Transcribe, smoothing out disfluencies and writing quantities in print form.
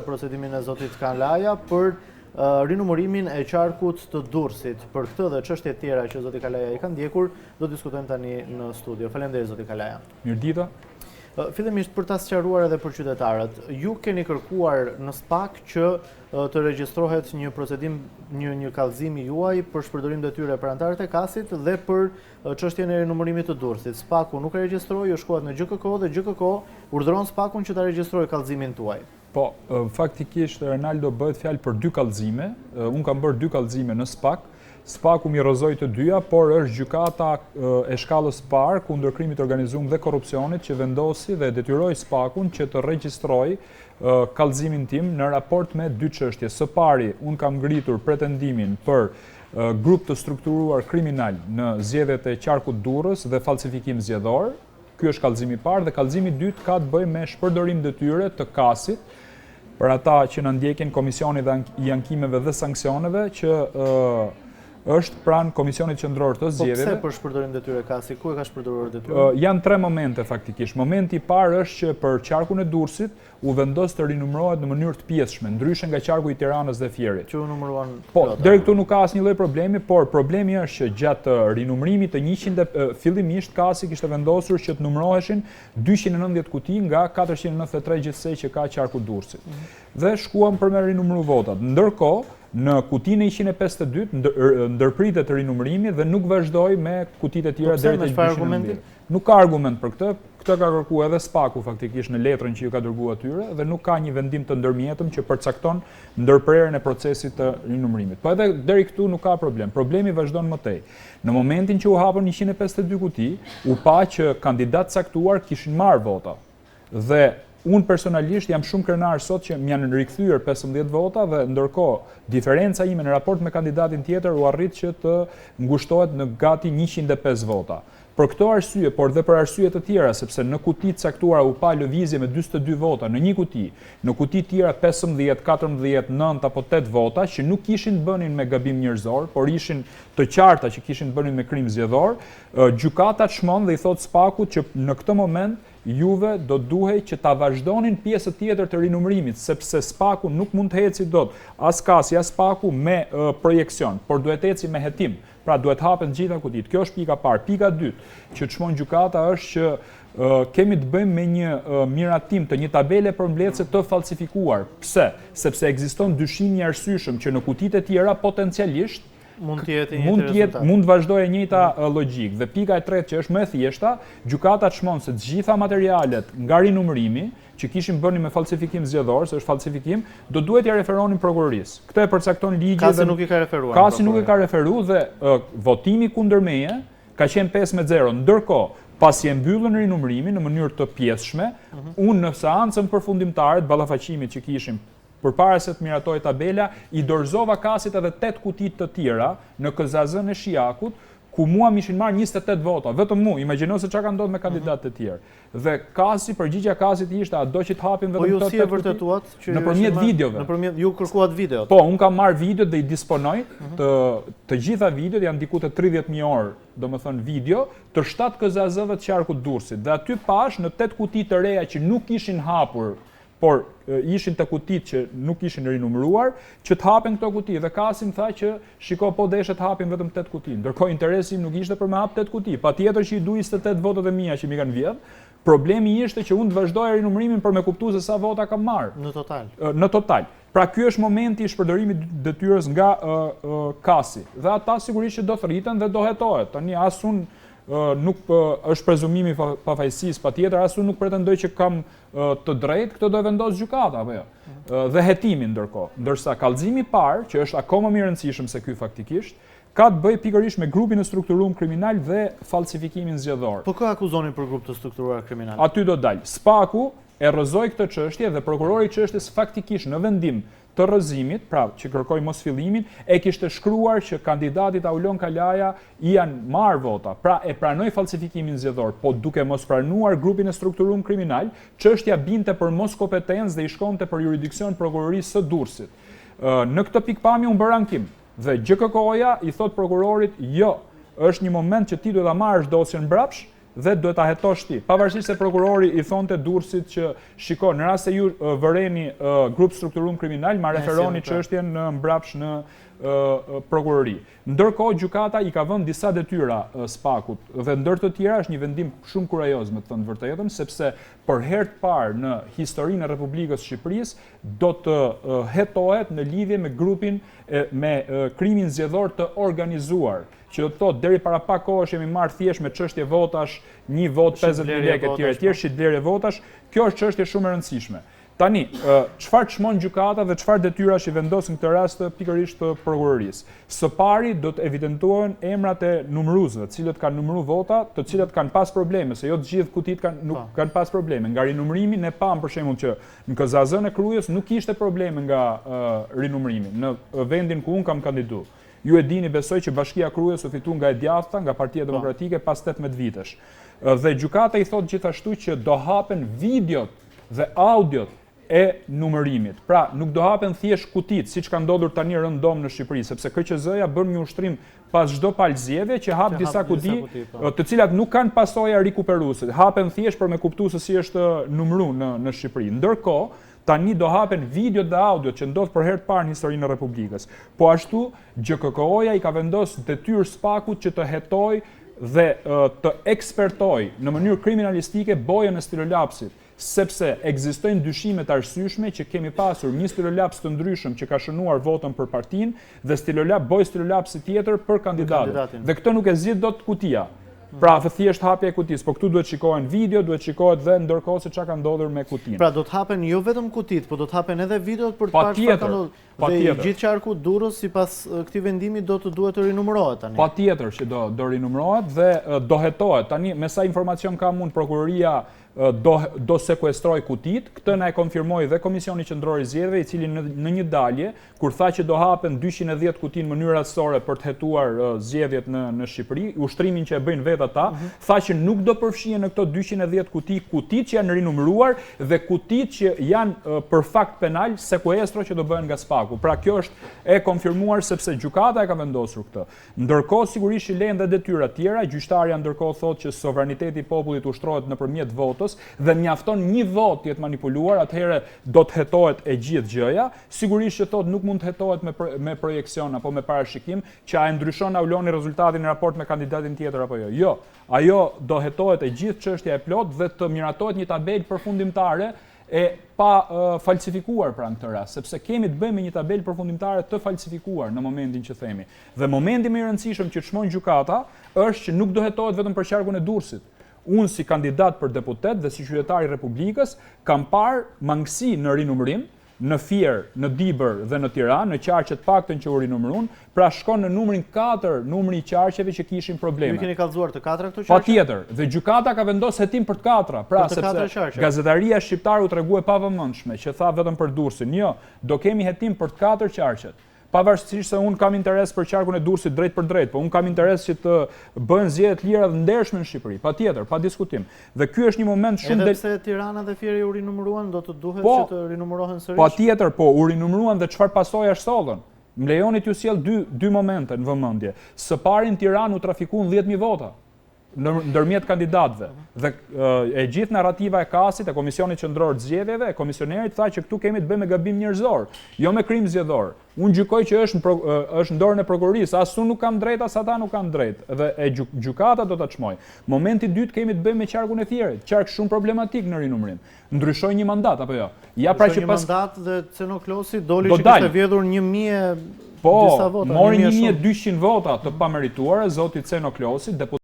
Procedimin e zotit Kalaja për rinumërimin e qarkut të Durrësit. Për këtë dhe çështje tjera që zoti Kalaja i ka ndjekur, do diskutojmë tani në studio. Faleminderit zoti Kalaja. Mirëdita. Fillimisht për ta sqaruar edhe për qytetarët, ju keni kërkuar në SPAK që të regjistrohet një procedim, një kallëzimi juaj për shpërdorim detyre për anëtarët e KAS-it dhe për çështjen e rinumërimit të Durrësit. SPAK-u nuk e regjistroi, ju shkohet në GKK dhe GKK urdhëron SPAK-un që ta regjistrojë kallëzimin tuaj. Po, faktikisht Renaldo bëhet fjalë për dy kallëzime. Unë kam bërë dy kallëzime në SPAK. SPAK-u mirëzoi të dyja, por është gjykata e shkallës parë kundër krimit të organizuar dhe korrupsionit që vendosi dhe detyroi SPAK-un që të regjistrojë kallëzimin tim në raport me dy çështje. Së pari, unë kam ngritur pretendimin për grup të strukturuar kriminal në zgjedhjet e qarkut Durrës dhe falsifikim zgjedhor. Ky është kallëzimi i parë dhe kallëzimi i dytë ka të bëjë me shpërdorim detyre të KAS-it për ata që në ndjekin Komisionit i ankimeve dhe sanksioneve që është pranë Komisionit Qendror të Zgjedhjeve. Po pse për shpërdorim detyre KAS-i? Ku e ka shpërdoruar detyrën? Janë tre momente faktikisht. Momenti i parë është që për qarkun e Durrësit u vendos të rinumërohet në mënyrë të pjesshme, ndryshe nga qarku i Tiranës dhe Fierit. Që u numëruan. Po, deri këtu nuk ka asnjë lloj problemi, por problemi është që gjatë rinumërimit të 100 fillimisht KAS-i kishte vendosur që të numëroheshin 290 kuti nga 493 gjithsej që ka qarku Durrësit. Dhe shkuam për me rinumëru votat. Ndërkohë, në kutinë e 152 ndërpritet rinumërimi dhe nuk vazhdoi me kutitë e tjera deri te 290. Nuk ka argument për këtë. Këtë ka kërkuar edhe SPAK-u faktikisht në letrën që ju ka dërguar atyre dhe nuk ka një vendim të ndërmjetëm që përcakton ndërprerjen e procesit të rinumërimit. Po edhe deri këtu nuk ka problem. Problemi vazhdon më tej. Në momentin që u hapën 152 kuti, u pa që kandidatë caktuar kishin marrë vota. Dhe unë personalisht jam shumë krenar sot që më janë rikthyer 15 vota dhe ndërkohë diferenca ime në raport me kandidatin tjetër u arrit që të ngushtohet në gati 105 vota. Për këto arsye, por dhe për arsye të tjera, sepse në kuti të caktuara u pa lëvizje me 42 vota në një kuti, në kuti tjera 15, 14, 9 apo 8 vota që nuk kishin të bënin me gabim njerëzor, por ishin të qarta që kishin të bënin me krim zgjedhor, gjykata çmon dhe i thot SPAK-ut që në këtë moment juve do duhej që ta vazhdonin pjesën tjetër të rinumërimit, sepse SPAK-u nuk mund të eci dot as KAS-i as SPAK-u me projekcion, por duhet eci me hetim. Pra duhet hapen gjitha kutit. Kjo është pika parë. Pika dytë që çmon gjykata është që kemi të bëjmë me një miratim të një tabele përmbledhëse të falsifikuar. Pse? Sepse ekziston dyshim i arsyeshëm që në kutitë e tjera potencialisht mund të vazhdojë e njëjta logjik. Dhe pika e tretë që është më e thjeshta, gjykata çmon se të gjitha materialet nga rinumërimi që kishin bënë me falsifikim zgjedhor, se është falsifikim, do duhet ja referonin prokurorisë. Këtë e përcakton ligji. KAS-i nuk i ka referuar. KAS-i nuk i ka referuar dhe votimi kundër meje ka qenë 5-0. Ndërkohë, pasi e mbyllën rinumërimin në mënyrë të pjesshme, unë në seancën përfundimtare të ballafaqimit që kishim përpara se të miratoj tabela, i dorëzova KAS-it edhe 8 kuti të tjera në KZZ-n e Shijakut, ku mua më ishin marrë 28 vota, vetëm mua, imagjino se çka ka ndodhur me kandidatët e tjerë. Dhe KAS-i, përgjigjja KAS-it ishte, a do që të hapin vetëm këto 8 kuti? Po ju si e vërtetuat që nëpërmjet videove. Nëpërmjet ju kërkuat videot. Po, un kam marrë videot dhe i disponoj të gjitha videot, janë diku te 30.000 orë, domethënë video, të 7 KZZ-ve të qarkut Durrësit. Dhe aty pash në 8 kuti të reja që nuk ishin hapur, por ishin të kutit që nuk ishin rinumëruar, që të hapen këto kuti. Dhe KAS-i tha që shiko po deshe të hapin vetëm 8 kuti. Ndërkohë interesi nuk ishte për me hap 8 kuti. Patjetër që i du 28 votat e mia që mi kanë vjedh. Problemi ishte që unë të vazhdoja rinumërimin për me kuptuar se sa vota kam marrë. Në total. Në total. Pra ky është momenti i shpërdorimit detyrës nga KAS-i. Dhe ata sigurisht që do thëriten dhe do hetohet. Tani as unë nuk është prezumimi pafajësisë, patjetër as unë nuk pretendoj që kam të drejtë, këtë do e vendos gjykata apo jo. Dhe hetimin ndërkohë. Ndërsa kallëzimi i parë, që është akoma më i rëndësishëm se ky faktikisht, ka të bëjë pikërisht me grupin e strukturuar kriminal dhe falsifikimin zgjedhor. Po kë akuzonin për grup të strukturuar kriminal? Aty do dalë. SPAK-u e rrëzoi këtë çështje dhe prokurori i çështjes faktikisht në vendim të rrëzimit, pra që kërkoi mos fillimin, e kishte shkruar që kandidati Aulon Kalaja i janë marrë vota, pra e pranoi falsifikimin zgjedhor, po duke mos pranuar grupin e strukturuar kriminal, çështja binte për mos kompetencë dhe i shkonte për jurisdiksion prokurorisë së Durrësit. Në këtë pikpamje unë bër ankim dhe GKK-ja i thot prokurorit, jo, është një moment që ti do ta marrësh dosjen mbrapsh dhe duhet ta hetosh ti. Pavarësisht se prokurori i thonte Durrësit që shiko, në rast se ju vëreni grup strukturum kriminal, ma referoni çështjen në mbrapsht në prokurori. Ndërkohë gjykata i ka vënë disa detyra SPAK-ut dhe ndër të tjera është një vendim shumë kurajoz, me të thënë vërtetën, sepse për herë të parë në historinë e Republikës së Shqipërisë do të hetohet në lidhje me grupin me krimin zgjedhor të organizuar, që do të thotë deri para pak kohësh jemi marrë thjesht me çështje votash, 1 vot 50.000 lekë etj, shitblerje votash. Kjo është çështje shumë e rëndësishme. Tani, çfarë çmon gjykata dhe çfarë detyrash i vendos në këtë rast pikërisht të prokurorisë? Së pari do të evidentohen emrat e numëruesve, të cilët kanë numëruar vota, të cilët kanë pas probleme, se jo të gjithë kutit nuk kanë pas probleme. Nga rinumërimi ne pam për shembull që në KZZ-n e Krujës nuk kishte probleme nga rinumërimi në vendin ku un kam kandiduar. Ju e dini, besoj që Bashkia Krujës u fitu nga e djathta, nga Partia Demokratike pas 18 vitesh. Dhe gjykata i thot gjithashtu që do hapen videot dhe audiot e numërimit. Pra, nuk do hapen thjesht kutit, siç ka ndodhur tani rëndom në Shqipëri, sepse KQZ-ja bën një ushtrim pas çdo palë zgjedhje që hap disa kuti, të cilat nuk kanë pasoja rikuperuese. Hapen thjesht për me kuptuar se si është numëruar në Shqipëri. Ndërkohë, tani do hapen video dhe audio që ndodh për herë të parë në historinë e Republikës. Po ashtu, GKK-ja i ka vendosur detyrë SPAK-ut që të hetojë dhe të ekspertoj në mënyrë kriminalistike bojën e stilolapsit, sepse ekzistojnë dyshime të arsyeshme që kemi pasur një stilolaps të ndryshëm që ka shënuar votën për partinë dhe bojë stilolapsi tjetër për kandidatin. Dhe këtë nuk e zgjidh dot kutia. Pra, thjesht hapja e kutisë, po këtu duhet shikohen video, duhet shikohet dhe ndërkohë se çka ka ndodhur me kutinë. Pra, do të hapen jo vetëm kutit, po do të hapen edhe videot për të parë çfarë ka ndodhur. Dhe gjithë qarku Durrës sipas këtij vendimi do të duhet të rinumërohet tani. Patjetër që do rinumërohet dhe do hetohet. Tani me sa informacion kam unë, prokuroria do sekuestroj kutit. Këtë na e konfirmoi dhe Komisioni Qendror i Zgjedhjeve, i cili në një dalje kur tha që do hapen 210 kuti në mënyrë rastësore për të hetuar zgjedhjet në Shqipëri, ushtrimin që e bëjnë vetë ata, tha që nuk do përfshihen në këto 210 kutit që janë rinumëruar dhe kutit që janë për fakt penal sekuestro që do bëhen nga SPAK-u. Pra kjo është e konfirmuar sepse gjykata e ka vendosur këtë. Ndërkohë sigurisht i lejnë dhe detyra tjera, gjyqtarja ndërkohë thotë që sovraniteti i popullit ushtrohet nëpërmjet votës dhe mjafton një vot të jetë manipuluar, atëherë do të hetohet e gjithë gjëja. Sigurisht që thotë nuk mund të hetohet me projekcion apo me parashikim, që a e ndryshon auloni rezultatin në raport me kandidatin tjetër apo jo. Jo, ajo do hetohet e gjithë çështja e plot dhe të miratohet një tabelë përfundimtare e pa falsifikuar pra në këtë rast, sepse kemi të bëjmë me një tabelë përfundimtare të falsifikuar në momentin që themi. Dhe momenti më i rëndësishëm që çmon gjykata është që nuk do hetohet vetëm për qarkun e Durrësit. Unë si kandidat për deputet dhe si qytetar i Republikës kam parë mangësi në rinumërim, në Fier, në Dibër dhe në Tiranë, në qarqet paktën që u rinumëruan, pra shkon në numrin 4, numri i qarqeve që kishin probleme. Ju keni kallëzuar të 4 këto qarqe? Patjetër, dhe gjykata ka vendosur hetim për të 4, pra sepse gazetaria shqiptare u treguai pavëmendshme që tha vetëm për Durrësin. Jo, do kemi hetim për të 4 qarqet. Pavarësisht se unë kam interes për qarkun e Durrësit drejt për drejt, po unë kam interes që të bëhen zgjedhje të lira dhe ndershme në Shqipëri, patjetër, pa diskutim. Dhe ky është një moment shumë edhe pse Tirana dhe Fieri u rinumëruan, do të duhet që të rinumërohen sërish. Patjetër, po, u rinumëruan dhe çfarë pasojash sollën? Më lejoni t'ju sjell dy momente në vëmendje. Së pari në Tiranë u trafikuan 10.000 vota ndërmjet kandidatëve. Dhe e gjithë narrativa e Kasit, e Komisionit Qendror të Zgjedhjeve, e komisionerit tha që këtu kemi të bëjmë me gabim njerëzor, jo me krim zgjedhor. Unë gjykoj që është në dorën e prokurorisë, as unë nuk kam drejt, as ata nuk kanë drejt. Dhe e gjykata do ta çmoj. Momenti i dytë kemi të bëjmë me qarkun e Fierit, qark shumë problematik në rinumërim. Ndryshoi një mandat apo jo? Ja pra që pas mandat dhe Cenoklosi doli që kishte vjedhur 1000 Po, mori 1200 vota të pamerituara zoti Cenoklosi,